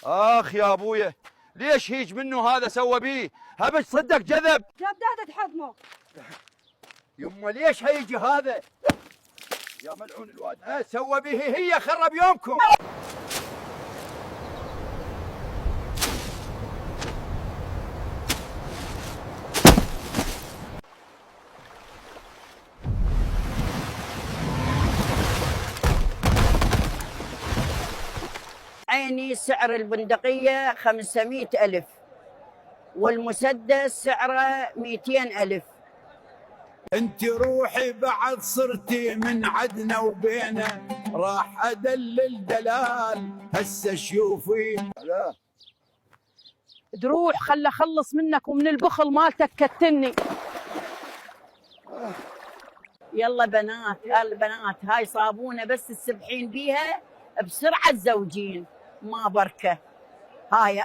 اخ يا ابويا، ليش هيج منه هذا سوى بيه؟ هبش صدق جذب. جدادة تحضنه. يما ليش هيجي هذا؟ يا ملعون الواد، ها سوى به هي خرب يومكم. عيني سعر البندقية 500,000 والمسدس سعره 200,000. انت روحي بعد صرتي من عدنا وبينا، راح ادلل دلال هسه شوفي. لا تروح خل اخلص منك ومن البخل مالتك كتني. يلا بنات، البنات هاي صابونة بس تسبحين بيها بسرعة تزوجين، ما بركة. هاي